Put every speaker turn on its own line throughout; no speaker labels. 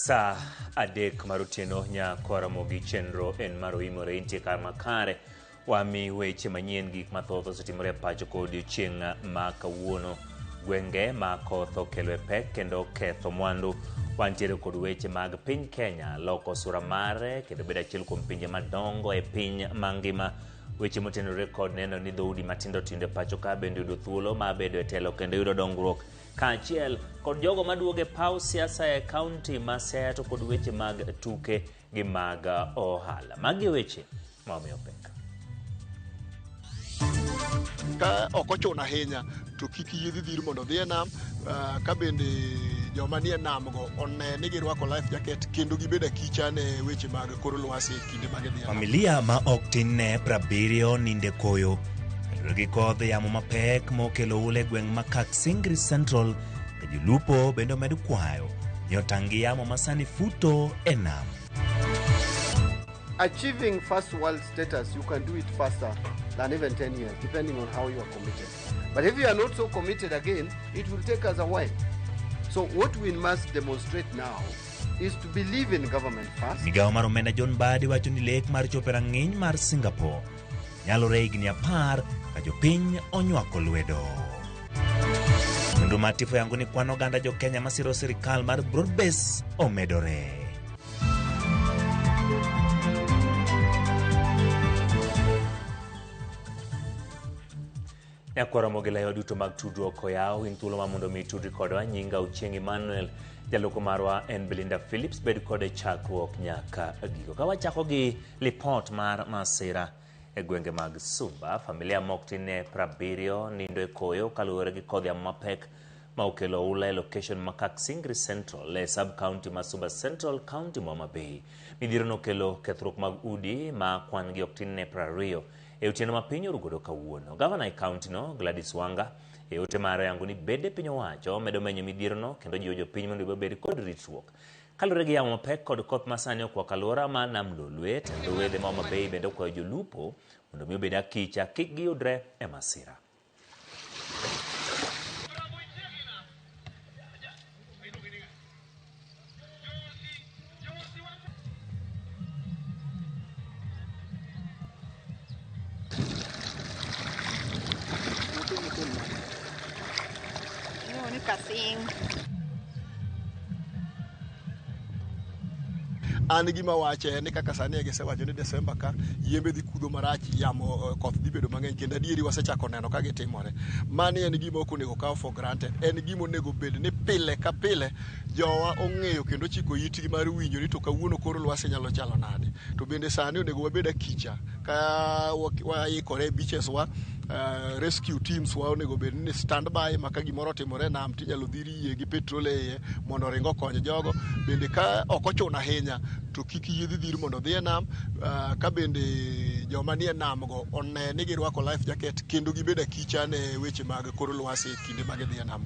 Sa adek marutino nya Karamogi chenro en maroimore intie kama kare wami weche manyien gik mathoth osetimore pacho kod odiochieng' ma kawuono gwenge ma koth okelo pek kendo ketho mwandu. Wantiere kod weche mag piny Kenya loko sura mare kendo bedo achiel kuom pinje madongo e piny mangima. Weche motenore kod neno ni dhoudi matindo tindo pacho ka bende yudo thuolo ma bedo e telo kendo yudo dongruok kaachiel kod jogo maduoge paw siasa e kaunti ma Siaya to kod weche mag tuke gi mag ohala. Magi weche ma omiyo pek.
Ka okochuna ahinya to kik yiedhi dhir mondo dhi e nam ka bende joma nie nam go one ni girwako life jacket kendo gibedo akicha ne weche mag kor lwasi kinde mag dhi.
Familia ma ok tin ne 70 ninde koyo gi kodh yamo mapek mokelo ule gweng' ma Kaksingri Central ka jolupo bende med kwayo ni otangi yamo masani futo e nam.
Achieving first world status, you can do it faster than even 10 years, depending on how you are committed. But if you are not so committed again, it will take us a while. So what we must demonstrate now is to believe in government first.
Migao mar omenda John Mbadi wacho ni lek mar chopo rang'iny mar Singapore nyalore higni 10 ka jopiny onywako lwedo. Mundu matifo yangu ni kwan oganda jo Kenya masiro sirikal mar Broadbase omedore.
Karamogi layo duto mag tudruok oyaw in thuolo ma mondo mi tudri kodwa nyinga Ochieng' Emmanuel jaloko marwa en Belinda Phillips bed kode chakruok nyaka giko. Ka wachako gi lipot mar masira e gwenge mag Sumba, familia moktine 70 nindo e koyo kaluwore gi kodh yamo mapek ma okelo ula e location ma Kaksingri Central e sub county ma Sumba Central County ma Homa Bay. Midhiero no kelo kethruok mag udi ma kwan gi oktine 20 e otieno ma piny orugodo kawuono. Gavana e kaunti no Gladys Wanga e ote mare yangu ni bede piny owacho medo menyo midhiero no kendo jiwo jopiny mondo obed kod ritruok. Kalure gi yamo mapek kod koth masani okwako alwora ma nam Lolwe kendo wedhe ma Homa Bay bende okwayo jolupo mondo mi obed akicha kik giyudre e masira.
An gima wache ni kaka sani gisewacho ni Desemba ka yembe dhi kudho marach, yamo koth dhi bedo mang'eny kendo adieri wasechako neno ka gitimore. Mani en gima ok onego kaw for granted, en gima onego bed ni pile ka pile jowa ong'eyo kendo chiko itgi mar winjo ni to kawuono kor lwasi nyalo chalo nade. To bende sani onego wabed akicha ka waikore beaches wa, rescue teams wa onego bed ni standby maka gimoro timore nam tinyalo dhiri yie gi petrol e mondo ringo konyo jogo. Bende ka ok ochuna ahinya to kik yiedhi dhir mondo dhi e nam ka bende joma nie nam go one ni girwako life jacket kendo gibedo akicha ne weche mag kor lwasi kinde mag dhi e nam.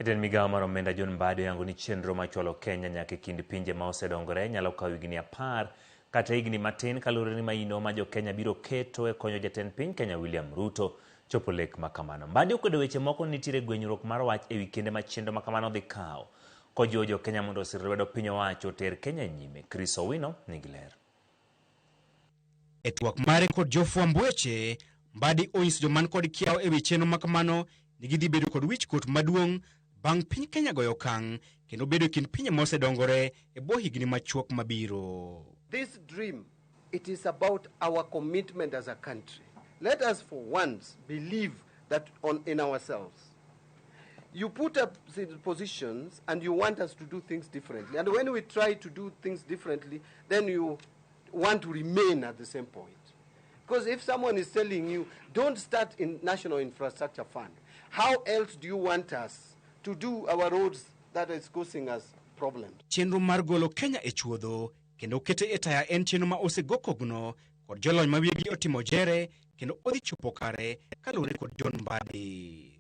Eden migao mar omenda John Mbadi yangu ni chenro machwalo Kenya nyaka kind pinje ma osedongore nyalo kawo higni 10 kata higni matin kalure ni maino ma jo Kenya biro keto e konyo jatend piny Kenya William Ruto chopo lek makamano. Mbadi okwedo weche moko nitiere gwenyruok mar wach e wi kinde machendo makamano dhi kawo kojiwo jo Kenya mondo osir lwedo piny owacho ter Kenya nyime. Chris Owino nigi ler.
E twak mare kod jofwamb weche, Mbadi onyiso joman kod kiawa e wi chenro makamano ni gidhi bedo kod wichkuot maduong' bang' piny Kenya goyo okang' kendo bedo kind pinje mosedongore e bwo higni machuok mabiro.
This dream, it is about our commitment as a country. Let us for once believe that in ourselves. You put up positions and you want us to do things differently. And when we try to do things differently, then you want to remain at the same point. Because if someone is telling you, don't start in National Infrastructure Fund, how else do you want us to do our roads that is causing us problems?
Chenro mar golo Kenya e chuodho kendo kete e taya en chenro ma osego kogno kod jolony ma wigi otimo jere kendo odhi chopo kare kalure kod John Mbadi.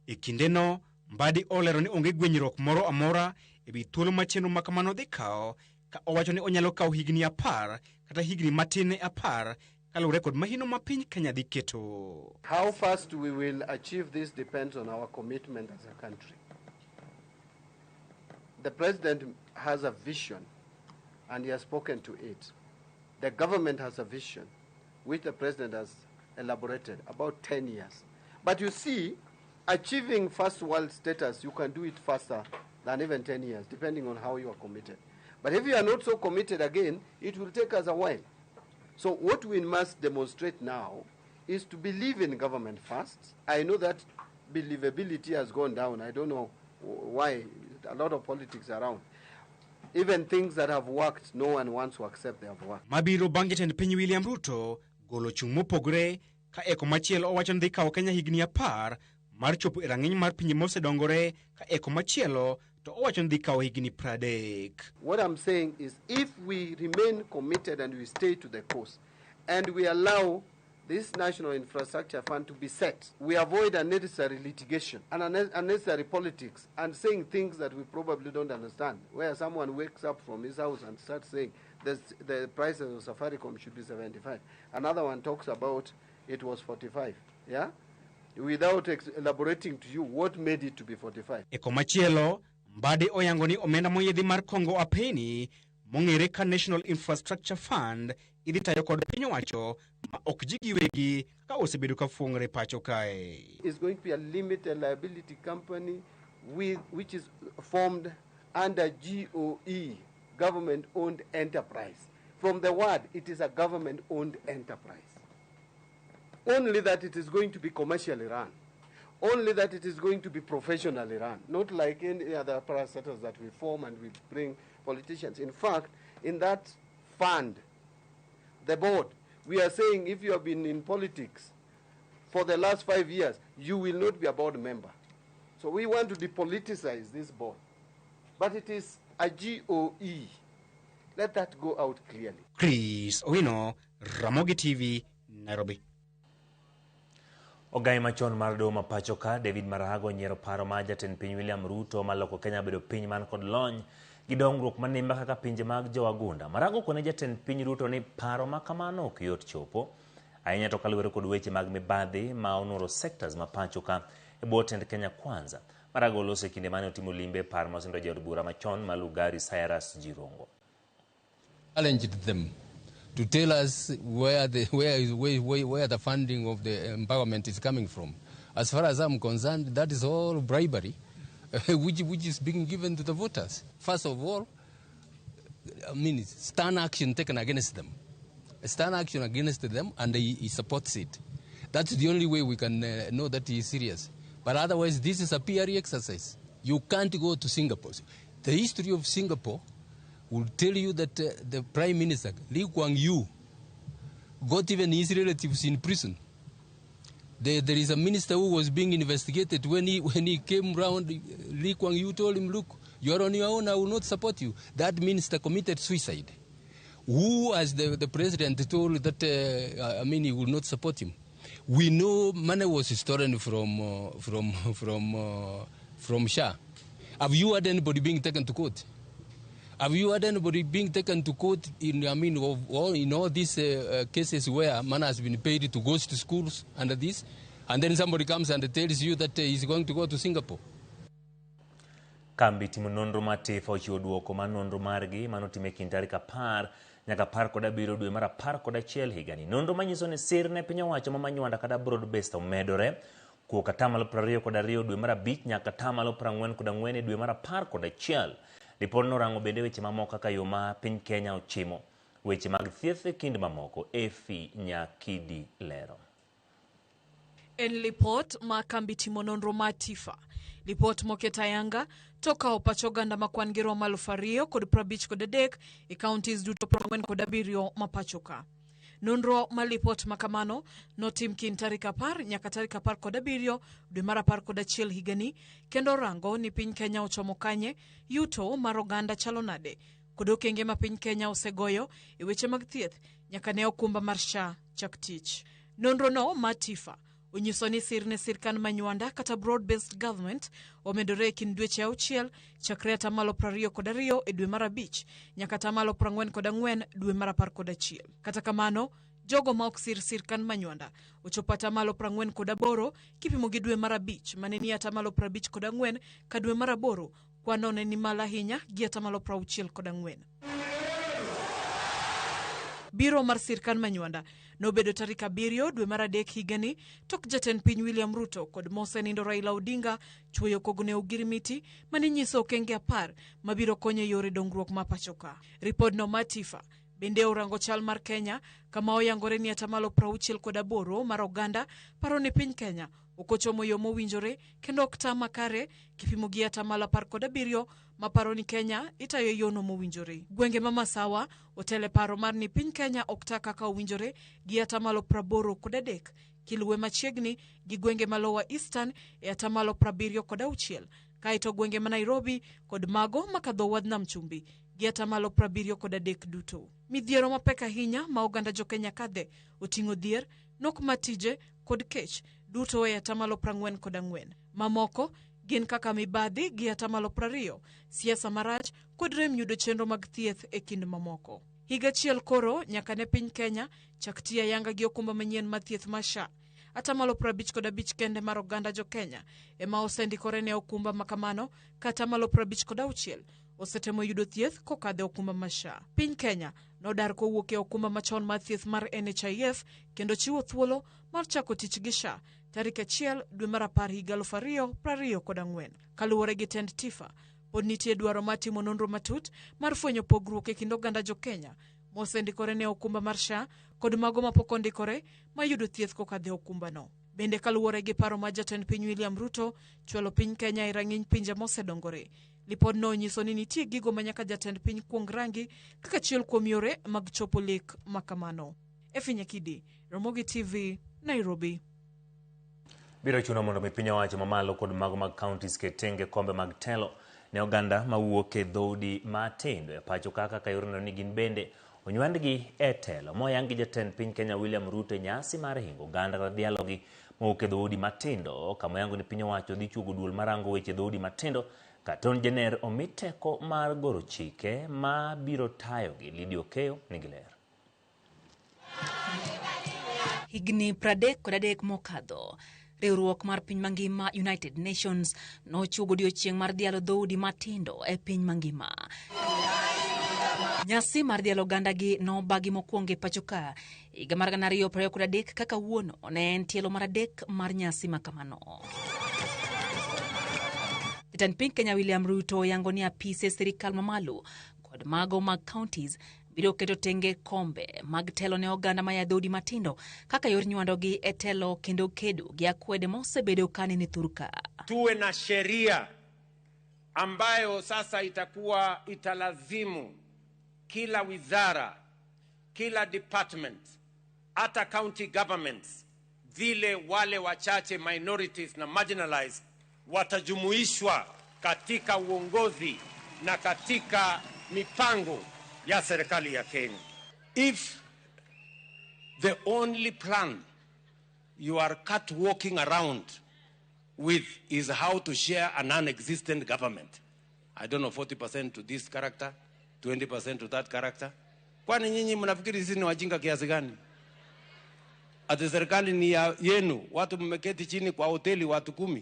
E kindeno, Mbadi olero ni onge gwenyruok moro amora e wi thuolo ma chenro makamano dhi kawo ka owacho ni onyalo kawo higni 10 kata higni matin 10 kalure kod mahino ma piny Kenya dhi keto.
How fast we will achieve this depends on our commitment as a country. The president has a vision, and he has spoken to it. The government has a vision, which the president has elaborated, about 10 years. But you see, achieving first world status, you can do it faster than even 10 years, depending on how you are committed. But if you are not so committed again, it will take us a while. So what we must demonstrate now is to believe in government first. I know that believability has gone down. I don't know why. A lot of politics around. Even things that have worked, no one wants to accept they have worked.
Mabiro bang' jatend piny William Ruto golo chung' mopogore ka eko machielo owacho ni dhi kawo Kenya higni 10 mar chopo e rang'iny mar pinje mosedongore ka eko machielo to owacho ni dhi kawo higni 30.
What I'm saying is if we remain committed and we stay to the course and we allow this National Infrastructure Fund to be set, we avoid unnecessary litigation and unnecessary politics and saying things that we probably don't understand, where someone wakes up from his house and starts saying the prices of Safaricom should be 75. Another one talks about it was 45, yeah? Without elaborating to you what made it to be 45.
Eko machielo, Mbadi oyango ni omenda moyedhi mar Kongo apeni mong'ere ka National Infrastructure Fund idhi tayo kod piny owacho ma ok ji giwegi ka osebedo ka fuong're pacho kae.
It's going to be a limited liability company which is formed under GOE, government-owned enterprise. From the word, it is a government-owned enterprise. Only that it is going to be commercially run. Only that it is going to be professionally run. Not like any other parastatals that we form and we bring politicians. In fact, in that fund, the board, we are saying if you have been in politics for the last 5 years, you will not be a board member. So we want to depoliticize this board. But it is a GOE. Let that go out clearly.
Chris Owino, Ramogi TV, Nairobi.
Ogai machon mar doho ma pacho ka David Marago nyiero paro ma jatend piny William Ruto maloko Kenya bedo piny man kod lony gi dongruok manimba kaka pinje mag jowagunda. Marago kone jatend piny Ruto ni paro ma kamano ok yot chopo ahinya to kaluwore kod weche mag mibadhi ma onuro sectors ma pacho ka e bwo tend Kenya Kwanza. Marago olose kinde mane otimo limbe paro masindo jaod bura machon ma Lugari Cyrus Jirongo.
Challenged them to tell us where the funding of the empowerment is coming from. As far as I'm concerned, that is all bribery, which is being given to the voters. First of all, I mean, stern action taken against them. A stern action against them, and he supports it. That's the only way we can know that he is serious. But otherwise, this is a PR exercise. You can't go to Singapore. The history of Singapore will tell you that the Prime Minister, Lee Kuan Yew, got even his relatives in prison. There is a minister who was being investigated. When he came round, Lee Kuan Yew told him, look, you're on your own, I will not support you. That minister committed suicide. Who, as the president, told that, he will not support him. We know money was stolen from Shah. Have you had anybody being taken to court? Have you had anybody being taken to court in all these cases where money has been paid to go to schools under this, and then somebody comes and tells you that he's going to go to Singapore?
Kambi timo nonro matefo ochiwo duoko ma nonro margi manotime kind tarik 10 nyaka 17 dwe mar 11 higani. Nonro manyiso ni sir ne piny owacho ma manywanda kada broad based omedore kuoka 22 dwe mar 5 nyaka 44 dwe mar 11. Lipod norango bende weche mamoko kaka yo ma piny Kenya ochimo weche mag thieth e kind mamoko. Efi Nyakidi lero.
En lipot ma kambi timo nonro ma Tifa. Lipot moketa yanga toka opacho ganda makwan giro malufario kod 53 e counties duto 47 mapachoka. Nonro ma lipot makamano notim kin tarik 10 nyaka tarik 17 dwe mar 11 higani kendo rango ni piny Kenya ochomo kanye yuto mar oganda chalo nade kod okenge ma piny Kenya osegoyo e weche mag thieth nyaka ne okumba mar SHA chak tich. Nonro no Matifa onyiso ni sirne sirkan manywanda kata broad based government omedore kin dweche 6 chakre 22 e dwe mar 5 nyaka 44 dwe mar 11. Kata kamano jogo ma ok sirkan manywanda ochopo 48 kipimo gi dwe mar 5 mane ni 54 ka dwe mar 8 kwanone ni malahinya gi atamalo 64. Biro mar sirkal manywanda nobedo tarik 7 dwe mar adek higani tok jatend piny William Ruto kod mosenindo Raila Odinga chwoyo kogone ogirimiti mane nyiso okenge 10 mabiro konyo yore dongruok ma pachoka. Ripodno Matifa bende orango chal mar Kenya kama oyangore ni atamalo 68 mar oganda paro ni piny Kenya okochomo yo mowinjore kendo okta makare kipimo gi atamalo 17 maparo ni Kenya itayo yono mowinjore. Gwenge ma masawa otele paro mar ni piny Kenya okta kaka owinjore gi atamalo 83 kiluwe machiegni gi gwenge ma Lower Eastern e atamalo 76 kaito gwenge ma Nairobi kod mago makadho wadh Chumbi gi atamalo 73 duto. Midhiero mapek ahinya ma oganda jo Kenya kadhe oting'o dhier, nok matije kod kech duto e atamalo 44. Mamoko gin kaka mibadhi gi atamalo 20, siasa marach kod rem yudo chenro mag thieth e kind mamoko. Higa chiel koro nyaka ne piny Kenya chak tiya yanga gi okumba manyien ma thieth ma SHA. Atamalo 55 kende mar oganda jo Kenya ema osendikore ne okumba makamano ka atamalo 56 osetemo yudo thieth kokadho okumba ma SHA. Piny Kenya nodar kowuok e okumba machon mar thieth mar NHIF kendo chiwo thuolo mar chako tich gi SHA tarik 1 dwe mar 10 higa 2024. Kaluwore gi tend Tifa, pod nitie dwaro mar timo nonro matut mar fwenyo pogruok e kind oganda jo Kenya mosendikore ne okumba mar SHA kod mago mapok ondikore mayudo thieth kokadho okumba no. Bende kaluwore gi paro ma jatend piny William Ruto chwalo piny Kenya e rang'iny pinje mosedongore. Lipodno onyiso ni nitie gigo manyaka jatend piny kuong rangi kaka achiel kuom yore mag chopo lek makamano. Efinya Kidi, Ramogi TV, Nairobi.
Biro chuno mondo mi piny owacho mamalo kod mago mag counties ketenge kombe mag telo ne oganda mawuok e dhoudi matindo e pacho kaka yorno ni gin bende onywandgi e telo. Moyangi jatend piny Kenya William Ruto e nyasi mar hingo oganda radialogi mawuok e dhoudi matindo kama yango ni piny owacho dhi chugo duol marango weche dhoudi matindo Katon Jener omiteko mar goro chike ma biro tayogi. Lidio Keyo nigi ler.
Higni 33 mokadho, riwruok mar piny mangima United Nations nochugo odiochieng' mar dialo dhoudi matindo e piny mangima. Nyasi mar dialo oganda gi nobagi mokwongo e pachoka higa mar 2023 kaka wuono ne en tielo mar adek mar nyasi makamano. Jatend piny Kenya William Ruto yango ni apise sirikal mamalo kod mago mag counties biro keto tenge kombe mag telo ne oganda maya dhoudi matindo kaka yor nywandogi e telo kendo kedo gi akwede mosebedo kani ni thurka.
Tuwe na sheria ambayo sasa italazimu kila wizara, kila department, hata county governments, vile wale wachache minorities na marginalized watajumuishwa katika uongozi na katika mipango ya serikali ya Kenya. If the only plan you are walking around with is how to share a non-existent government, I don't know, 40% to this character, 20% to that character. Kwani nyinyi mnafikiri sisi ni wajinga kiasi gani? Ati serikali ni yenu, watu mmeketi chini kwa hoteli watu 10.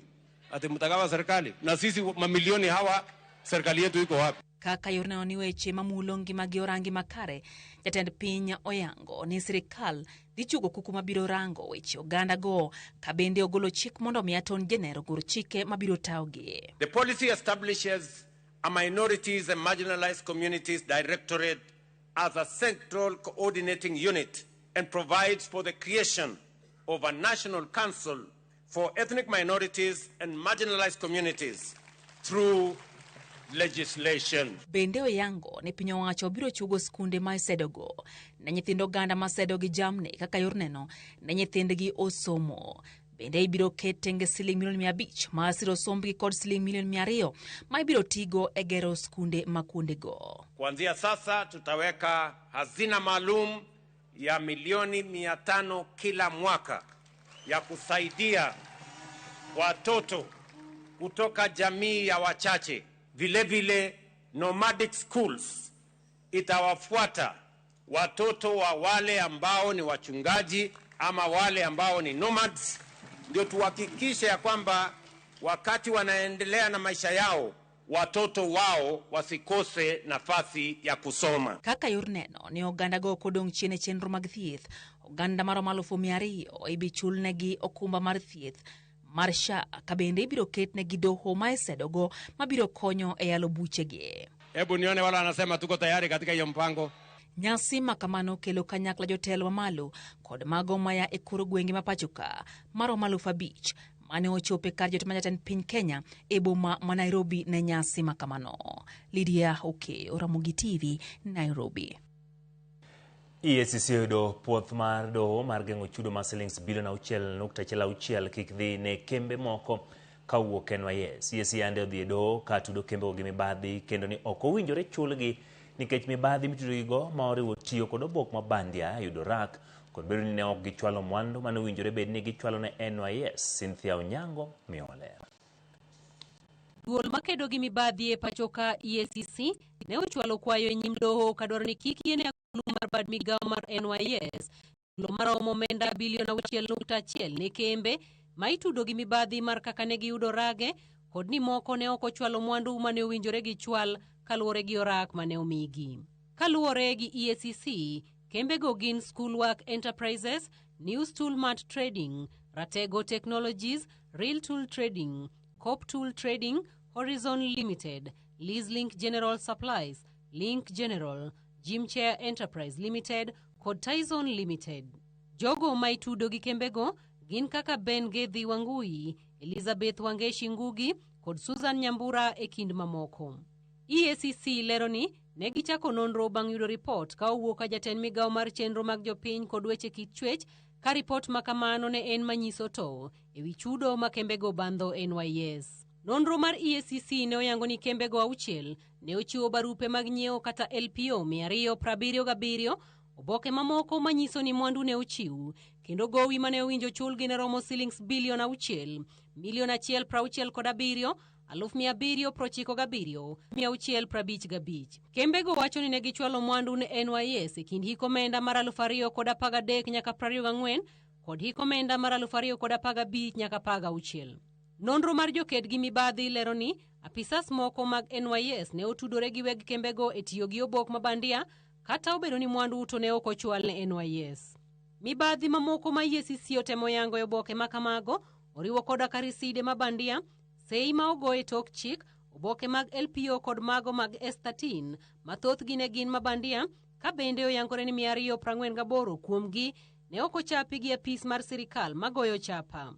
Ati mtagawa serikali na sisi mamilioni hawa, serikali yetu iko wapi?
Kaka yorno ni weche mamulo ngima gi orangi makare, jatend piny oyango ni sirikal dhi chugo kuku mabiro rango weche oganda go ka bende ogolo chik mondo mi Aton Jener ogol chike mabiro taogi.
The policy establishes a minorities and marginalized communities directorate as a central coordinating unit and provides for the creation of a national council for ethnic minorities and marginalized communities through legislation.
Bende oyango ni piny owacho biro chugo skunde ma isedogo ne nyithindo oganda masedo gi jamni kaka yorneno ne nyithindgi osomo. Bende ibiro ketenge $500,000 ma siro sombgi kod $200,000 ma ibiro tigo e gero skunde makuondego.
Kuanzia sasa tutaweka hazina maalum ya milioni 500 kila mwaka ya kusaidia watoto kutoka jamii ya wachache. Vile vile nomadic schools itawafuata watoto wa wale ambao ni wachungaji ama wale ambao ni nomads, ndio tuhakikishe ya kwamba wakati wanaendelea na maisha yao watoto wao wasikose nafasi ya kusoma.
Kaka yor neno ni oganda go kodong chien chenro mag thieth, oganda maromo 200,000 ibichulnegi okumba mar thieth mar SHA, kabende ibiro ketnegi doho ma isedogo mabiro konyo e yalo buchegi.
Hebu nione wala anasema tuko tayari katika hiyo mpango.
Nyasi makamano kelo kanyakla jotelo mamalo kod mago maya e koro gwenge mapachoka maromo 5,000 mane ochope kar jotend jatend piny Kenya e boma ma Nairobi ne nyasi makamano. Lydia Oke, Oramogi TV, Nairobi.
EACC oyudo puoth mar doho mar geng'o chudo mar shillings bilion 6.6 kik dhi ne kembe moko kawuok NYS. EACC yande odhi e doho ka tudo kembe gi mibadhi kendo ni ok owinjore chulgi nikech mibadhi mitudogigo ma oriwo tiyo kod obok mabandia yudo rak kod bedo ni ne ok gichwalo mwandu mane owinjore bed ni gichwalo ne NYS. Cynthia Onyango miyo ler.
Duol makedo gi mibadhi e pachoka EACC ne ochwalo kwayo e nyim doho kadwaro ni kik yiene akulu mar bad migawo mar NYS lo maromo omenda bilion 6.1 ne kembe ma itudo gi mibadhi mar kaka ne giyudo rage kod ni moko ne ok ochwalo mwandu mane owinjore gichwal kaluwore gi orak mane omigi. Kaluwore gi EACC, kembego gin Schoolwork Enterprises, News Tool Mart Trading, Ratego Technologies, Real Tool Trading, Cop Tool Trading, Horizon Limited, Leaselink General Supplies, Link General, Jimchair Enterprise Limited, kod Tyson Limited. Jogo ma itudo gi kembego gin kaka Ben Gedhi Wangui, Elizabeth Wangeshi Ngugi kod Susan Nyambura e kind mamoko. EACC lero ni ne gichako nonro bang' yudo ripot ka owuok ka jatend migawo mar chenro mag jopiny kod weche kit chwech ka ripot makamano ne en manyiso to ewi chudo ma kembego bandho NYS. Nonro mar EACC ne oyango ni kembego 6 ne ochiwo barupe mag nyiewo kata LPO 277, oboke mamoko manyiso ni mwandu ne ochiw, kendo gowi mane owinjo chulgi ne romo shillings bilion 6, milion 167 797,655. Kembego wacho ni ne gichwalo mwandu ne NYS e kind hik omenda mar 2013 nyaka 24 kod hik omenda mar 2015 nyaka 16. Nonro mar joked gi mibadhi lero ni apisas moko mag NYS ne otudore gi weg kembego e tiyo gi obok mabandia kata obedo ni mwandu to ne ok ochwal ne NYS. Mibadhi mamoko ma EACC otemo yango e oboke makamago oriwo koda ka riside mabandia, sei ma ogoye tok chik, oboke mag LPO kod mago mag S13 mathothgi ne gin mabandia, ka bende oyangore ni 248 kuomgi ne ok ochapi gi apis mar sirikal magoyo chapa.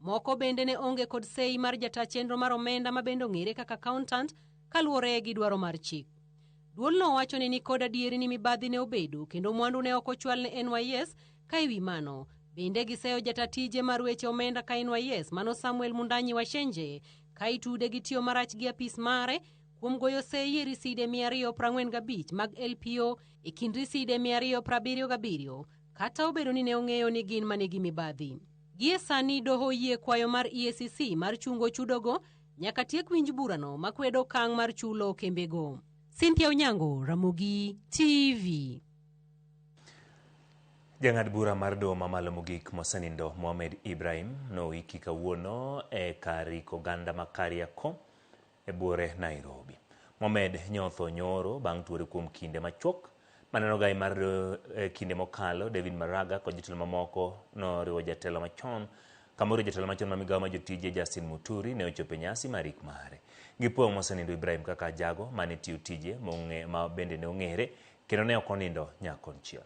Moko bende ne onge kod sei mar jata chenro mar omenda ma bende ong'ere kaka accountant kaluwore gi dwaro mar chik. Duolno wacho ni kod adieri ni mibadhi ne obedo kendo mwandu ne ok ochwal ne NYS. Ka ewi mano bende giseyo jata tije mar weche omenda ka NYS mano Samuel Mundanyi Washenje ka itude gi tiyo marach gi apis mare kuom goyo sei e riside 245 mag LPO e kind riside 277 kata obedo ni ne ong'eyo ni gin manigi mibadhi. Gie sani doho yie kwayo mar EACC mar chungo chudogo nyaka tiek winj burano makwedo kang' mar chulo kembego. Cynthia Onyango, Ramogi TV.
Jang'ad bura mar doho mamalo mogik mosenindo Mohamed Ibrahim noiki kawuono e kar riko oganda ma Kariakoo e buore Nairobi. Mohamed nyotho nyoro bang' tuore kuom kinde machuok maneno gai mar kinde mokalo. David Maraga kod jotelo mamoko noriwo jatelo machon kamoro jatelo machon ma migawo ma jotije Justin Muturi ne ochopo nyasi marik mare. Gipong' mosenindo Ibrahim kaka jago mane tiyo tije ma bende ne ong'ere kendo ne ok onindo nyakonchiel.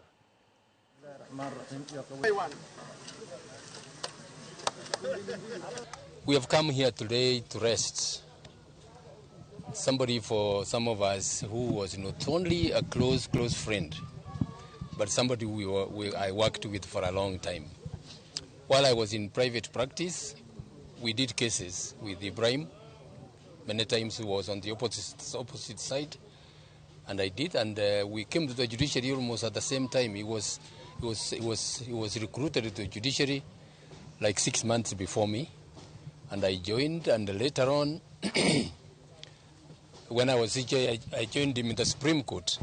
We have come here today to rest somebody for some of us who was not only a close friend, but somebody I worked with for a long time. While I was in private practice, we did cases with Ibrahim. Many times he was on the opposite side, and I did, and we came to the judiciary almost at the same time. He was recruited to the judiciary like 6 months before me, and I joined, and later on, when I was here, I joined him in the Supreme Court.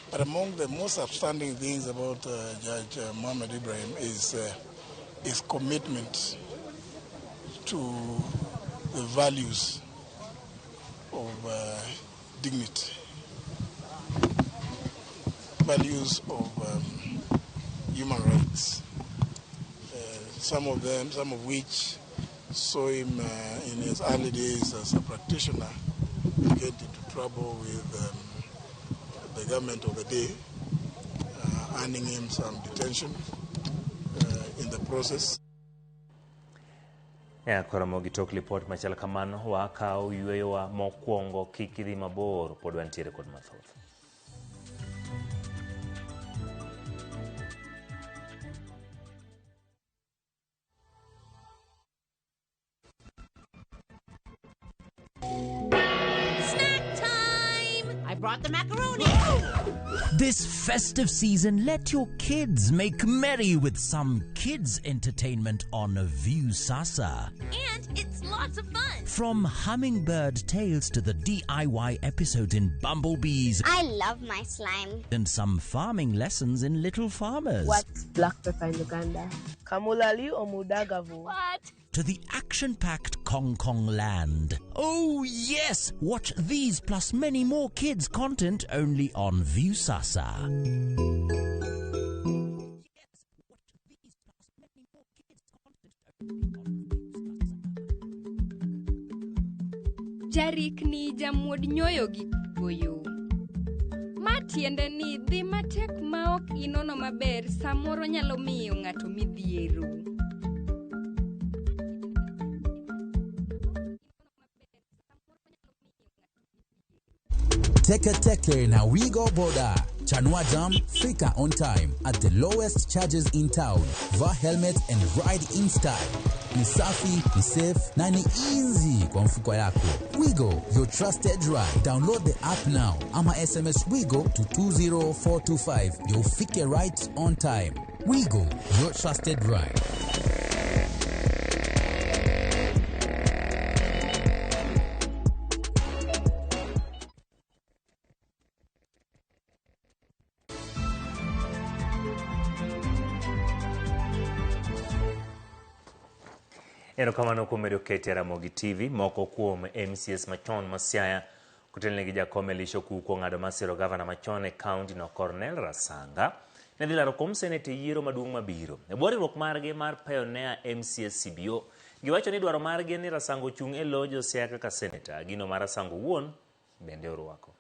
But among the most outstanding things about Judge Mohamed Ibrahim is his commitment to the values of dignity, values of human rights. Some of which saw him in his early days as a practitioner get into trouble with the government of the day, earning him some detention in the process.
Koromo gitok report machal kamano wa kao yueyo wa mokwongo kikidhi mabor pod wantiere kod mathoth.
Brought the macaroni. This festive season, let your kids make merry with some kids entertainment on Viusasa.
And it's lots of fun.
From Hummingbird Tales to the DIY episode in Bumblebees.
I love my slime.
And some farming lessons in Little Farmers.
What's black pepper in Uganda? Kamulali or Mudagavu?
What?
To the action-packed Kong Kong land. Oh yes! Watch these plus many more kids' content only on Viusasa.
Jarik ni jamwod nyoyo gi goyo. Matiende ni dhi matek maok inono maber samoro nyalo miyo ng'ato midhiero.
Teke na Wigo Boda. Chanua Jam, fika on time at the lowest charges in town. Va helmet and ride in style. Ni safi, ni safe, na ni easy kwa mfuko yako. Wigo, your trusted ride. Download the app now. Ama SMS Wigo to 20425. You'll fike right on time. Wigo, your trusted ride.
Erokamano kuom medo kete Ramogi TV. Moko kuom MCS machon ma Siaya kotelne gi jakom Elisha Kuko ng'ado masiro gavana machon e kaunti no Cornel Rasanga ne dhi laro kuom senate yiero maduong' mabiro. E bwo riwruok margi mar Pioneer MCS CBO giwacho ni dwaro margi ni Rasanga ochung' e lojo Siaya kaka senator. Gino mar Rasanga wuon bende orwako.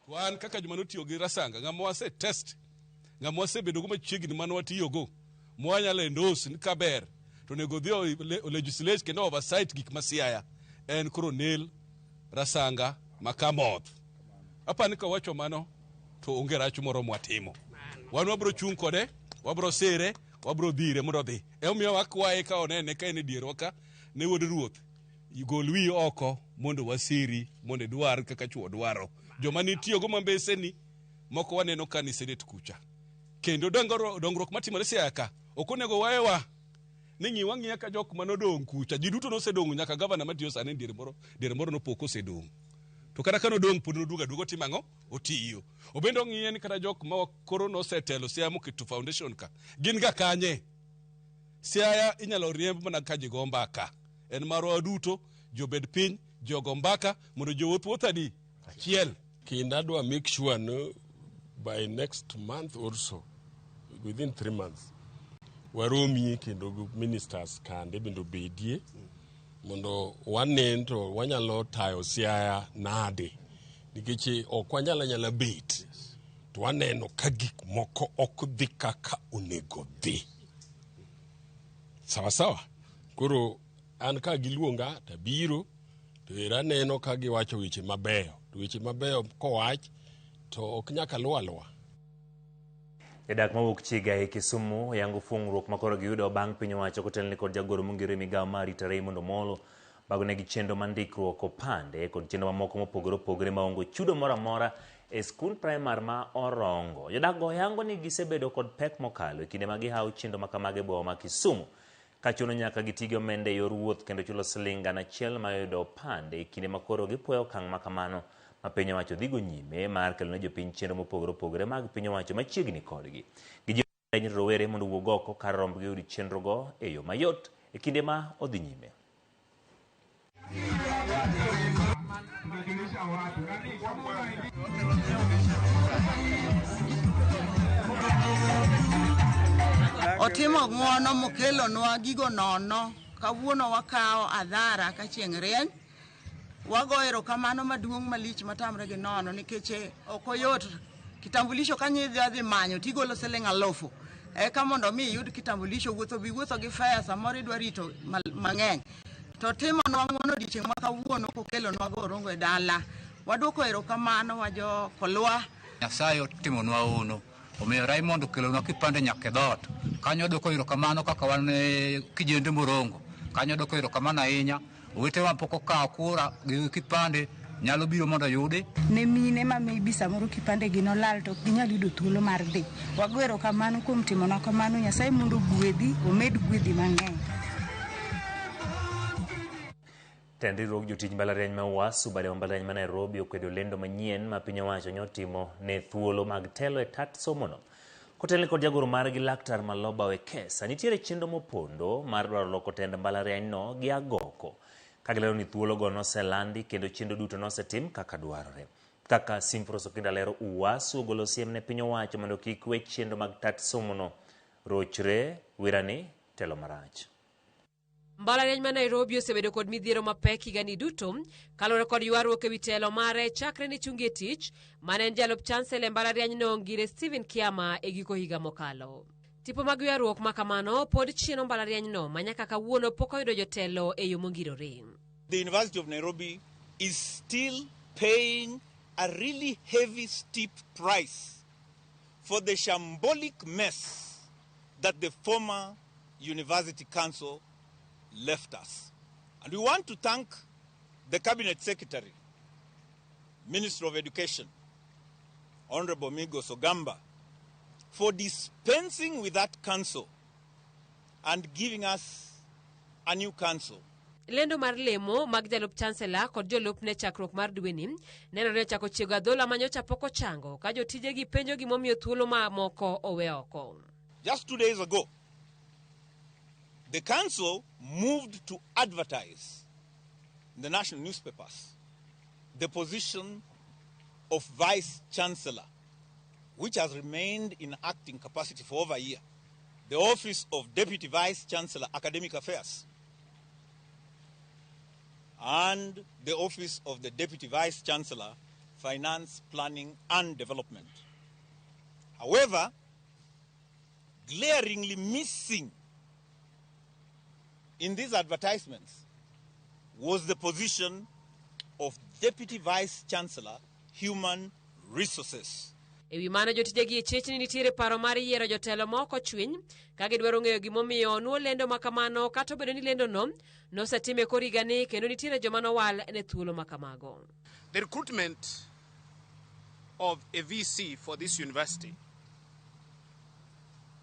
Wan kaka joma notiyo gi Rasanga ng'ama wase test, ng'ama wasebedo go machiegni mano watiyogo mwanyalo endorse ni kaber to nego dhi legislate kendo oversight gik ma Siaya en Cornel Rasanga makamoth. Apani ka wacho mano to onge rach moro mwatimo. Wan wabro chung' kode, wabro sere, wabro dhire mondo dhi. Omiyo wakwaye ka onene ka en e dierwa ka ne wuod ruoth igol wi oko mondo wasiri mondo dwar kaka chuo dwaro. Joma nitiyo go mambese ni moko waneno ka ni senate kucha. Kendo dongruok matimore Siaya ka okonego wayewa ni ng'iya ka jok manodong' kucha. Ji duto nosedong' nyaka gavana matiyo sani diere moro nopoko osedong'. To kata kano dong' pod noduogo timang'o otiyo. Obendo ng'iye ni kata jok ma koro nosetelo Siaya moketo foundation ka gin ga kanye. Siaya inyalo riemb mana ka ji go mbaka. En marwa duto jobed piny jogo mbaka mondo jowuoth wuothani achiel.
Kindadwa make sure no by next month or so, within 3 months, waromi kendo ministers kande bendo bedie mondo wanen to wanyalo tayo Siaya nade nikech ok wanyala bet to waneno ka gik moko ok dhi kaka onego dhi. Sawa koro an ka giluonga tabiro to era neno ka giwacho weche mabeyo to weche mabeyo kowach to ok nyaka luwa.
Jadak mawuok Chiga e Kisumu yango fungruok makoro giyudo bang' piny owacho kotelne kod jagoro mongire migawo mar rito Raymond Omolo bago negi chendo mandikruok opande kod chendo mamoko mopogore maongo chudo moro amora e skul primar ma Orongo. Jodak go yango ni gisebedo kod pek mokalo e kinde ma gihawo chendo makamage boma ma Kisumu kachuno nyaka gitigo mende yor wuoth kendo chulo siling achiel mayudo opande e kinde makoro gipuoyo okang' makamano ma piny owacho dhigo nyime mar kelone jopiny chenro mopogore mag piny owacho machiegni kodgi. Gijiwo rowere mondo wuog oko kar rombgi yud chenrogo e yo mayot e kinde ma odhi nyime.
Otimo ng'wono mokelonwa gigo nono. Kawuono wakao adhara ka chieng' rieny. Wago erokamano maduong' malich matamre gi nono nikech ok oyot. Kitambulisho kanyi manyo tigolo siling 1000. Eka mondo mi iyud kitambulisho wuotho gi fare samoro idwa rito mang'eny. To timonwa ng'wono odiechieng' ma kawuono kokelonwa gorongo e dala. Waduoko erokamano wa jo Kolwa.
Nyasaye otimonwa uno. Omiyo Raymond okelonwa kipande nyaka e dhoot. Kanyo doko erokamano kaka wan kijende Morongo. Kanyo doko erokamano ahinya. Owetewa pok okawo kura gi kipande nyalo biro mondo yude.
Ne mine ma maybe samoro kipande gi nolal to ginyal yudo thuolo mar dhi. Wago erokamano kuom timonwa kamano. Nyasaye mondo gwedhi, omed gwedhi mang'eny.
Tend riwruok jotich mbalariany ma UASU bade mbalariany ma Nairobi okwedo lendo manyien ma piny owacho nyotimo ne thuolo mag telo e tat somono. Kotelni kod jagoro margi Laktar Maloba Wekesa nitiere chenro mopondo mar dwaro loko tend mbalariany no gi agoko. Kagilero ni thuolo go noselandi kendo chenro duto nosetim kaka dwarore. Kaka Simfros Okinda lero, UASU ogolo siem ne piny owacho mondo kik we chenro mag tat somono rochre wirani telo marach.
Mbalariany ma Nairobi osebedo kod midhiero mapek higani duto kalore kod ywaruok ewi telo mare chakre ni chungi tich mane en jalup chancellor mbalariany no Ngire Stephen Kiama e giko higa mokalo. Tipo mag ywaruok makamano pod chieno mbalariany no manyaka kawuono pok oyudo jotelo e yo mongirore.
The University of Nairobi is still paying a really heavy steep price for the shambolic mess that the former University Council left us. And we want to thank the Cabinet Secretary, Minister of Education, Honorable Migos Ogamba, for dispensing with that council and giving us a new council.
Lendo mar lemo mag jalup chancellor kod jolup ne chakruok mar dweni nenore chako chiego adhola manyocha poko chango ka jotije gi penjo gimomiyo thuolo ma moko owe oko.
Just 2 days ago, the council moved to advertise in the national newspapers the position of vice chancellor, which has remained in acting capacity for over a year, the office of deputy vice chancellor academic affairs, and the office of the deputy vice chancellor finance, planning and development. However, glaringly missing in these advertisements was the position of Deputy Vice Chancellor, Human Resources.
Ewi mano jotije gi chechni nitiere paro mar yiero jotelo moko chwiny ka gidwaro ng'eyo gimomiyo nuo lendo makamano kata obedo ni lendo no nosetime kor higani kendo nitiere joma nowal ne thuolo makamago.
The recruitment of a VC for this university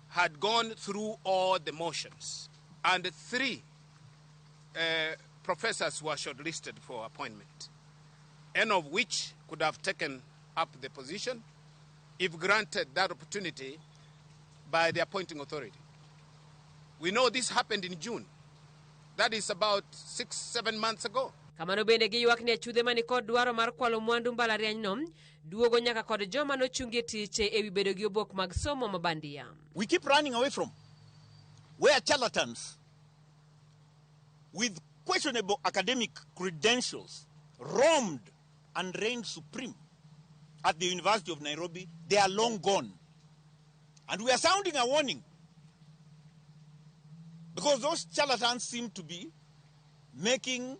had gone through all the motions, and 3 professors were shortlisted for appointment, any of which could have taken up the position if granted that opportunity by the appointing authority. We know this happened in June. That is about 6-7 months ago.
Kamano bende giywak ni achudhe mani kod dwaro mar kwalo mwandu mbalariany no duogo nyaka kod joma nochungie tich ewi bedo gi obok mag somo mabandia.
We keep running away from where charlatans with questionable academic credentials roamed and reigned supreme at the University of Nairobi. They are long gone. And we are sounding a warning because those charlatans seem to be making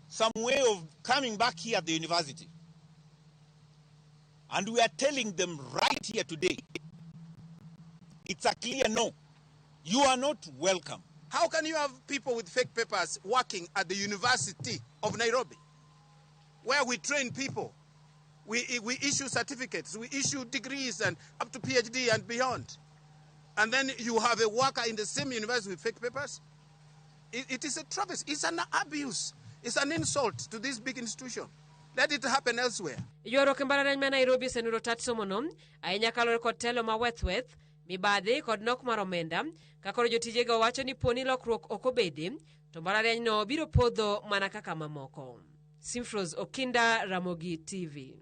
some way of coming back here at the university. And we are telling them right here today, it's a clear no. You are not welcome.
How can you have people with fake papers working at the University of Nairobi, where we train people? We issue certificates, we issue degrees and up to PhD and beyond. And then you have a worker in the same university with fake papers? It is a travesty. It's an abuse. It's an insult to this big institution. Let it happen elsewhere.
Yoro mbalariany ma Nairobi senuro tat somono ahinya kalore kod telo ma wethweth mibadhi kod nok mar omenda kakoro jotije go wacho ni poni lokruok ok obedi to mbalariany no biro podho mana kaka mamoko.
Simfros Okinda, Ramogi TV.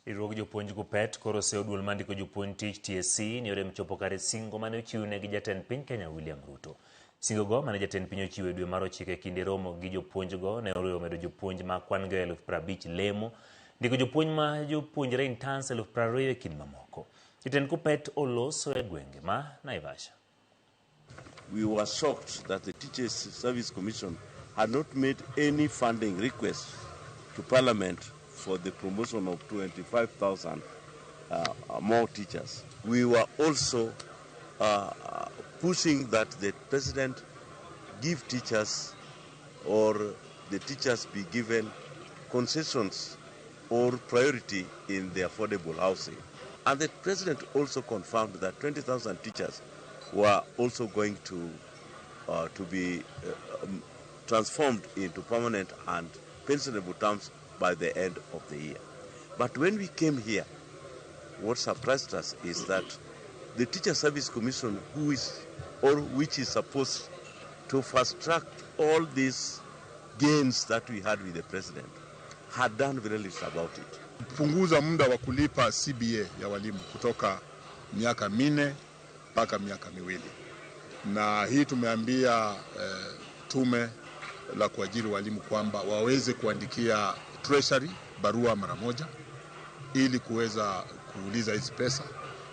Riwruog jopuonj Kuppet koro oseo duol mandiko jopuonj tich TSC ni yore mchopo kare singo mane ochiwne gi jatend piny Kenya William Ruto. Singo go mane jatend piny ochiwe dwe mar 9 kinde romo gi jopuonj go ne oriwo medo jopuonj ma kwan go 50,000 lemo, ndiko jopuonj ma jopuonjre interns 20,000 kind mamoko. Jatend Kuppet oloso e gwenge ma Naivasha.
We were shocked that the Teachers Service Commission had not made any funding request to Parliament for the promotion of 25,000 more teachers. We were also pushing that the President give teachers or the teachers be given concessions or priority in the affordable housing. And the President also confirmed that 20,000 teachers were also going to be transformed into permanent and pensionable terms by the end of the year. But when we came here, what surprised us is that the Teacher Service Commission, which is supposed to fast track all these gains that we had with the President, had done very little about it.
Punguza muda wa kulipa CBA ya walimu kutoka miaka 4 mpaka miaka 2. Na hii tumeambia tume la kuajiri walimu kwamba waweze kuandikia Treasury barua mara moja ili kuweza kuuliza hizi pesa.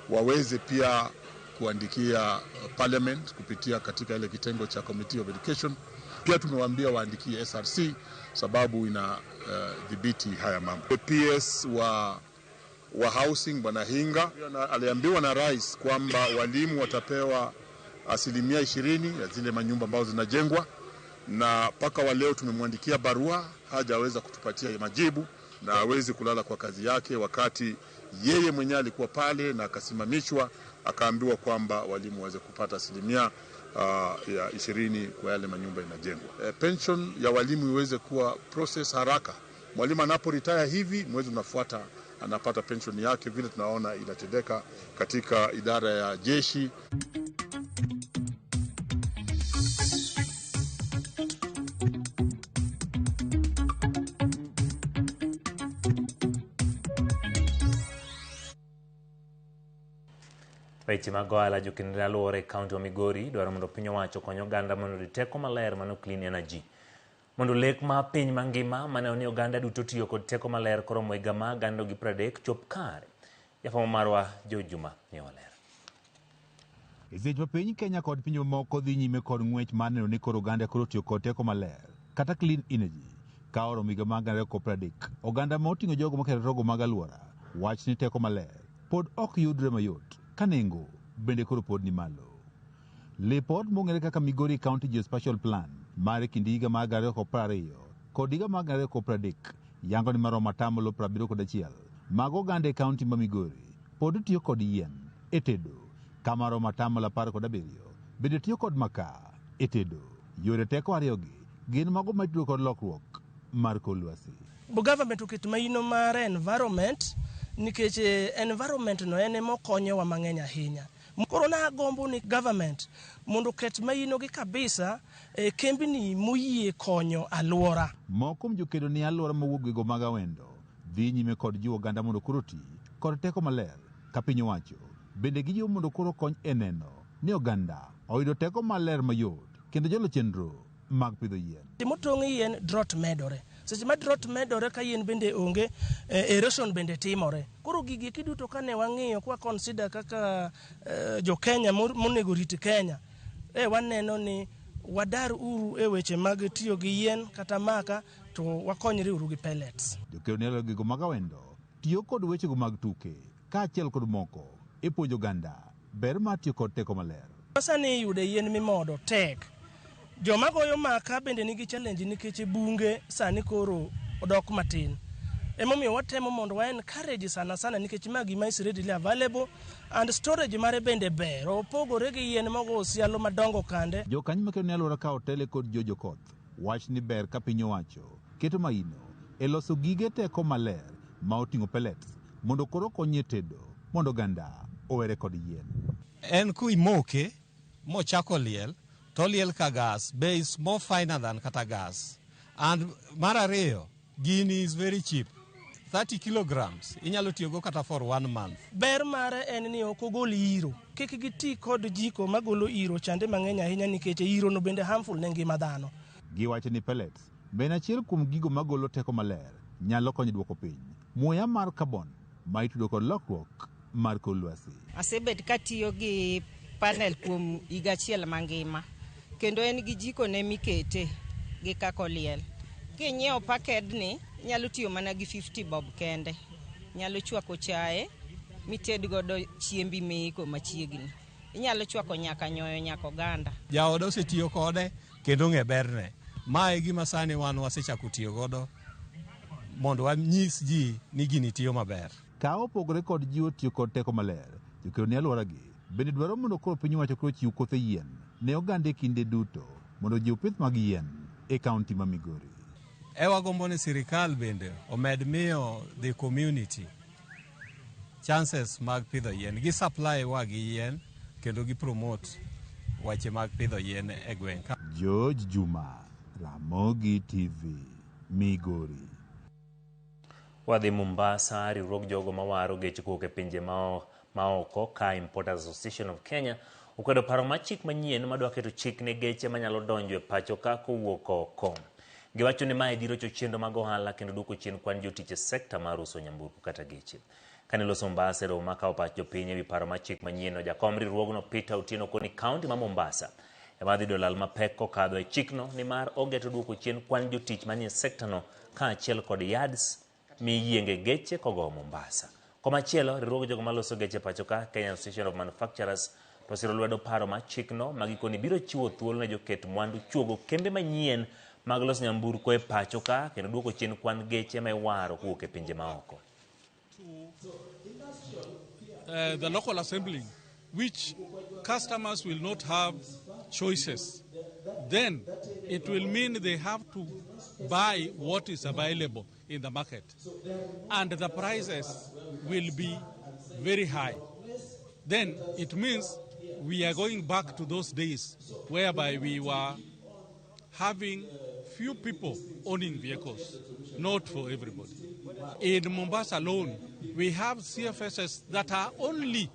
Waweze pia kuandikia Parliament kupitia katika ile kitengo cha Committee of Education. Pia tumewaambia waandikie SRC sababu ina dhibiti haya mambo. PS wa housing Bwana Hinga aliambiwa na rais kwamba walimu watapewa 20% ya zile manyumba ambazo zinajengwa, na paka wa leo tumemwandikia barua, hajaweza kutupatia majibu na hawezi kulala kwa kazi yake, wakati yeye mwenyewe alikuwa pale na akasimamishwa akaambiwa kwamba walimu waweze kupata 20% kwa yale manyumba inajengwa. Pension ya walimu iweze kuwa process haraka. Mwalimu anapo retire hivi, mwezi unafuata anapata pension yake, vile tunaona inatendeka katika idara ya jeshi.
Weche mag ohala jokenre aluora e kaunti wa Migori dwaro mondo piny owacho konyo oganda mondo oyud teko maler mano clean energy. Mondo lek ma piny mangima mane oni oganda duto tiyo kod teko maler koromo higa ma 2030 chop kare. Jafwambo marwa Jojuma ne oler.
Seche ma piny Kenya kod pinje mamoko dhi nyime kod ng'wech mar neno ni koro oganda koro tiyo kod teko maler kata clean energy ka oromo higa ma 2030, oganda ma oting'o jogo makelo rogo mag aluora wach ni teko maler pod ok yudre mayot ka nengo bende koro pod ni malo. Lipot mong'ere kaka Migori County Geospatial Plan mar kind higa mag 2020 kod higa mag 2030 yango ni maromo 71% mag oganda e kaunti ma Migori pod tiyo kod yien e tedo, ka maromo 17% bende tiyo kod makaa e tedo. Yore teko ariyogi gin mago matiyo kod lokruok mar kor lwasi.
Government oketo maino mar environment nikech environment no ene mokonyowa mang'eny ahinya. Koro na gombo ni government mondo ket maino gi kabisa kembni moyie konyo aluora.
Moko jokedo ni aluora mawuok go mag awendo dhi nyime kod jiwo oganda mondo koro ti kod teko maler ka piny owacho bende gijiwo mondo koro kony e neno ni oganda oyudo teko maler mayot kendo jolo chenro mag pidho yien.
Timotong' yien drought medore. Seche ma drought medore ka yien bende onge, erosion bende timore. Koro gigi kiduto kane wang'iyo kwa consider kaka jo Kenya monego rit Kenya, waneno ni wadar uru e weche mag tiyo gi yien kata maka to wakonyre uru gi pellets.
Jokedo ni alogi go mag awendo tiyo kod weche go mag tuke ka achiel kod moko e puonjo oganda ber mar tiyo kod teko maler.
Sani yude yien mimodo tek. Joma goyo maka bende nigi challenge nikech bunge sani koro odok matin. Emomiyo watemo mondo wa encourage sana nikech magi ma is readily available and storage mare bende ber. Opogore gi yien mago osialo madongo kande.
Jokanyo makedo ni aluora ka otele kod jokoth wach ni ber ka piny owacho keto maino e loso gige teko maler ma oting'o pellets mondo koro konye tedo mondo ganda owere kod yien.
En kuimoke mochako liel to liel ka gas be is more finer than kata gas. And mar ariyo Gini is very cheap. 30 kilograms inyalo tiyogo kata for 1 month.
Ber mare en ni ok ogol iro. Kik giti kod jiko magolo iro chande mang'eny ahinya nikech iro no bende harmful ne ngima dhano.
Giwacho ni pellets ben achiel kuom gigo magolo teko maler nyalo konyo duoko piny muya mar carbon ma itudo kod lokruok mar kor lwasi.
Asebet katiyo gi panel kuom higa achiel mangima kendo en gi jiko ne mikete gi kako liel. Kinyiewo paked ni nyalo tiyo mana gi 50 bob kende. Nyalo chwako chae mited godo chiembi meiko machiegni. Inyalo chwako nyaka nyoyo nyaka oganda.
Jaoda osetiyo kode kendo ng'e berne. Mae gima sani wan wasechako tiyo godo mondo wanyis ji ni gini tiyo maber.
Ka opogore kod jiwo tiyo kod teko maler, jokero ni alworagi bende dwaro mondo koro piny owacho koro chiw kothe yien ne oganda e kinde duto mondo jiw pith mag yien e kaunti ma Migori.
Wagombo ni sirikal bende omed miyo the community chances mag pidho yien. Gi supply wagi yien kendo gi promote wache mag pidho yien e gweng'.
George Juma, Ramogi TV, Migori.
Wadhi Mombasa, riwruog jogo mawaro geche kowuok e pinje maoko ka Importers Association of Kenya okwedo paro mar chik manyien madwa keto chik ne geche manyalo donjo e pacho ka kowuok oko. Giwacho ni mae biro chochendo mag ohala kendo duoko chien kwan jotich e sekta mar uso nyamburko kata geche. Kane loso Mombasa romo makao pach jopiny ewi paro mar chik manyien, jakom riwruogno Peter Otieno koni kaunti ma Mombasa ema dhi dolal mapek kokadho e chikno nimar ogeto duoko chien kwan jotich manie sekta no kaachiel kod yards miyienge geche kogo Mombasa. Komachielo, riwruog jogo maloso geche pacho ka Kenya Association of Manufacturers to siro lwedo paro mar chikno magikoni biro chiwo thuolo ne joket mwandu chuogo kembe manyien mag loso nyamburko e pacho ka kendo duoko chien kwan geche ma iwaro kowuok e pinje maoko.
The local assembly, which customers will not have choices, then it will mean they have to buy what is available in the market, and the prices will be very high. Then it means we are going back to those days whereby we were having few people owning vehicles, not for everybody. In Mombasa alone, we have CFSs that are only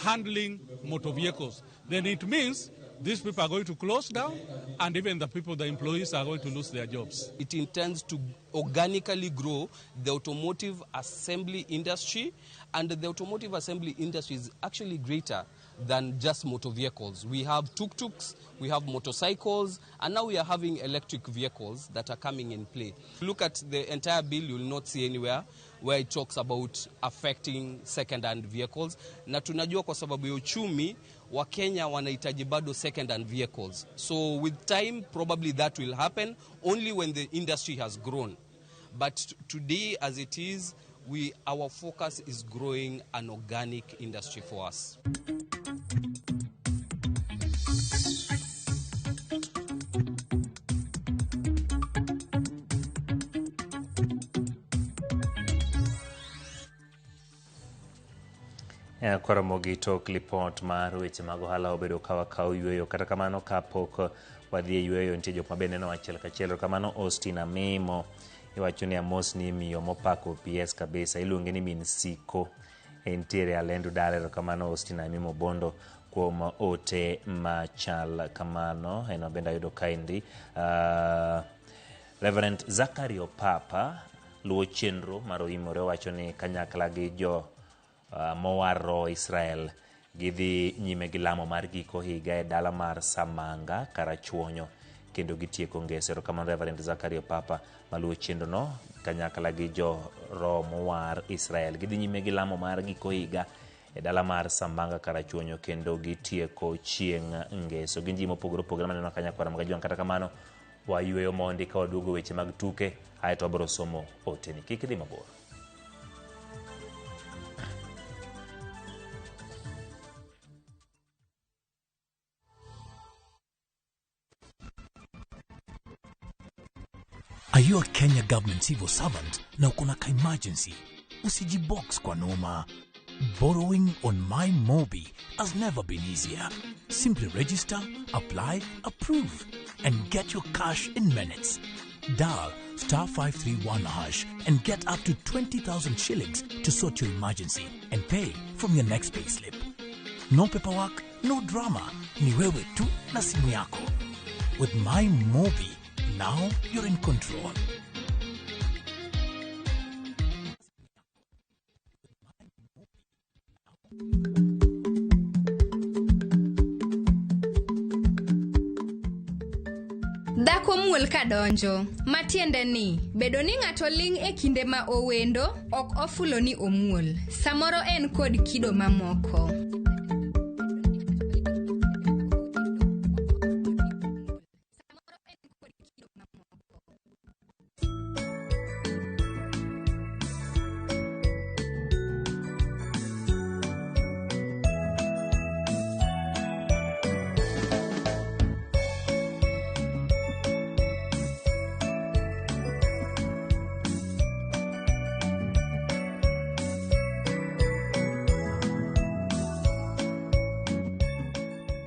handling motor vehicles. Then it means these people are going to close down, and even the employees are going to lose their jobs.
It intends to organically grow the automotive assembly industry, and the automotive assembly industry is actually greater than just motor vehicles. We have tuk-tuks, we have motorcycles, and now we are having electric vehicles that are coming in play. Look at the entire bill, you will not see anywhere where it talks about affecting second-hand vehicles. Na tunajua kwa sababu ya uchumi, wa Kenya wanahitaji bado second-hand vehicles. So with time, probably that will happen only when the industry has grown. But today, as it is, our focus is growing an organic industry for us.
Koromogi tok lipot mar weche mag ohala obedo kawa yweyo. Kata kamano kapok wadhi e yweyo, nitie jok mabende no achiel kachiel. Kamano Austin Amimo iwacho ni amos ni miyo mopako PS kabisa, iluonge ni min siko, entiere Alendu Dale. Kamano Austin Amimo Bondo kuom ote machal kamano. Eno bende ayudo kaendi. Reverend Zakario Papa luwo chenro mar oimore, wacho ni kanyakla gi jo mowaro Israel gidhi nyime gi lamo mar giko higa e dala mar Samanga Karachuonyo kendo gitieko ngesero. Kamano Reverend Zakario Papa maluwo chenro no kanyakla gi jo mowar Israel gidhi nyime gi lamo mar giko higa e dala mar Samanga Karachuonyo kendo gitieko chieng' ngeso. Gi ji mopogore opogore maneno kanyakwara mag juang'. Kata kamano wayweyo mondi ka waduogo weche mag tuke aeto wabiro somo oteni. Kik idhi mabor.
Are you a Kenya government civil servant na uko na emergency? Usijibox kwa noma. Borrowing on MyMobi has never been easier. Simply register, apply, approve, and get your cash in minutes. Dial *531# and get up to 20,000 shillings to sort your emergency and pay from your next payslip. No paperwork, no drama. Ni wewe tu na simu yako. With My Mobi, now you're in control.
Dhako muol kadonjo, matiende ni, bedo ni ng'ato ling' e kinde ma owendo, ok ofulo ni omuol. Samoro en kod kido mamoko.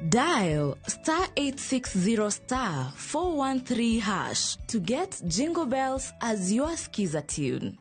Dial *860*413# to get Jingle Bells as your skiza tune.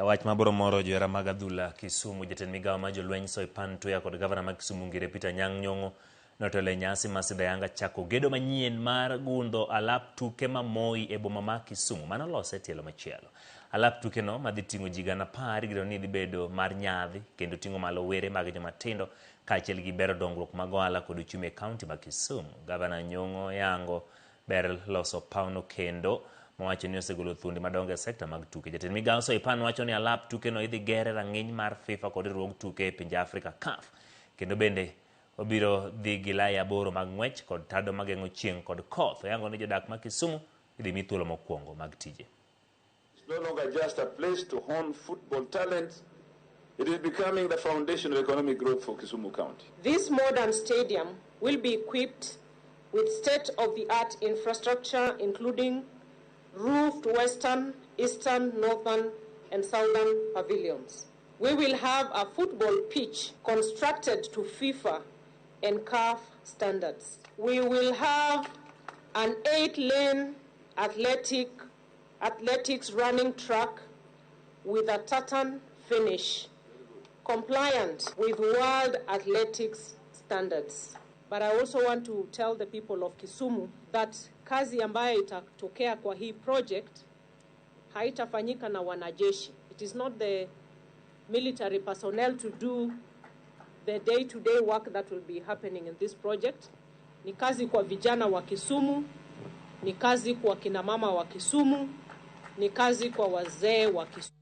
Wach maboro moro johera mag adhula Kisumu. Jatend migawo ma jolweny Soipan Tuya kod gavana ma Kisumu Ngire Peter Nyang' Nyong'o notelo nyasi ma Sida Yanga chako gedo manyien mar gundho alap tuke ma Moi e boma ma Kisumu mano lose tielo machielo. Alap tuke no madhi ting'o ji gana 10 gidro ni dhi bedo mar nyadhi kendo ting'o malo were mag joma tindo kaachiel gi bero dongruok mag ohala kod uchumi e kaunti ma Kisumu. Gavana Nyong'o yango ber loso pauno kendo mwacho ni osegolo thundi madongo e sekta mag tuke. Jatend migawo Soipan wacho ni alap tuke no idhi gere rang'iny mar FIFA kod riwruog tuke e pinje Afrika CAF. Kendo bende obiro dhi gi lai aboro mag ng'wech kod tado mageng'o chieng' kod koth. Oyango ni jodak ma Kisumu idhi mi thuolo mokwongo mag tije.
It's no longer just a place to hone football talent. It is becoming the foundation of economic growth for Kisumu County.
This modern stadium will be equipped with state-of-the-art infrastructure, including roofed western, eastern, northern, and southern pavilions. We will have a football pitch constructed to FIFA and CAF standards. We will have an 8-lane athletics running track with a tartan finish, compliant with World Athletics standards. But I also want to tell the people of Kisumu that kazi ambayo itatokea kwa hii project haitafanyika na wanajeshi. It is not the military personnel to do the day-to-day work that will be happening in this project. Ni kazi kwa vijana wa Kisumu, ni kazi kwa kina mama wa Kisumu, ni kazi kwa wazee wa Kisumu.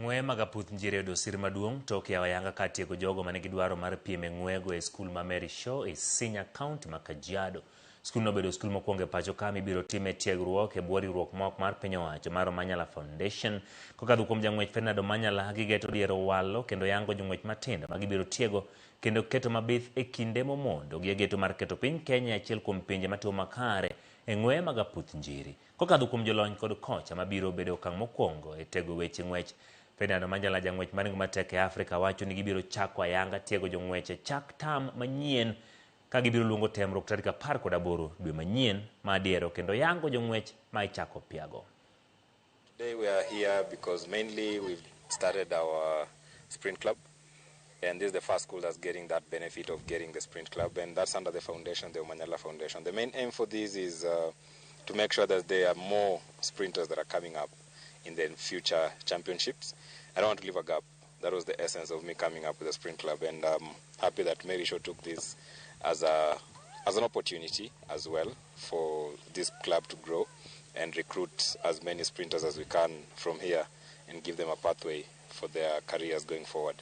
Ng'we magaputh njire do sir maduong' toke ya Yanga katieko jogo manigi dwaro mar piem e ng'wego e skul ma Mary Shaw e Sinya County ma Kajiado. Skul no bedo skul mokwongo e pacho ka mibiro time tiegruok e bwo riwruok mok mar piny owacho mar Manyala Foundation. Kokadho kuom jang'wech Fernando Manyala gigeto diero walo kendo yango jong'wech matindo ma gibiro tiego kendo keto mabith e kinde momondo gi geto mar keto piny Kenya achiel kuom pinje matimo makare e ng'we magaputh njiri. Kokadho kuom jolony kod kocha mabiro bedo okang' mokwongo e tego weche ng'wech. Fernando Manyala jang'wech maringo matek e Afrika wacho ni gibiro chako ayanga tiego jong'wech e chak tam manyien ka gibiro luongo temruok tarik 18 dwe manyien ma diero kendo yango jong'wech ma ichako piago.
Today we are here because mainly we've started our sprint club, and this is the first school that's getting that benefit of getting the sprint club, and that's under the foundation, the Manyala Foundation. The main aim for this is to make sure that there are more sprinters that are coming up in the future championships. I don't want to leave a gap. That was the essence of me coming up with a sprint club, and I'm happy that Mary Shaw took this as an opportunity as well for this club to grow and recruit as many sprinters as we can from here and give them a pathway for their careers going forward.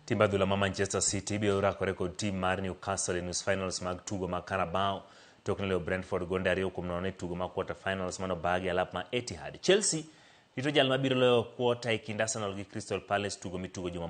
Timba dhula ma Manchester City biro rakore kod team mar Newcastle e nus finals mag tugo ma Carabao. Tokne leo Brentford gonde 2-0 e tugo ma quarter finals mano bagi alap ma Etihad. Chelsea rito jal mabiro leo quarter e kind Arsenal gi Crystal Palace tugo mitugo juma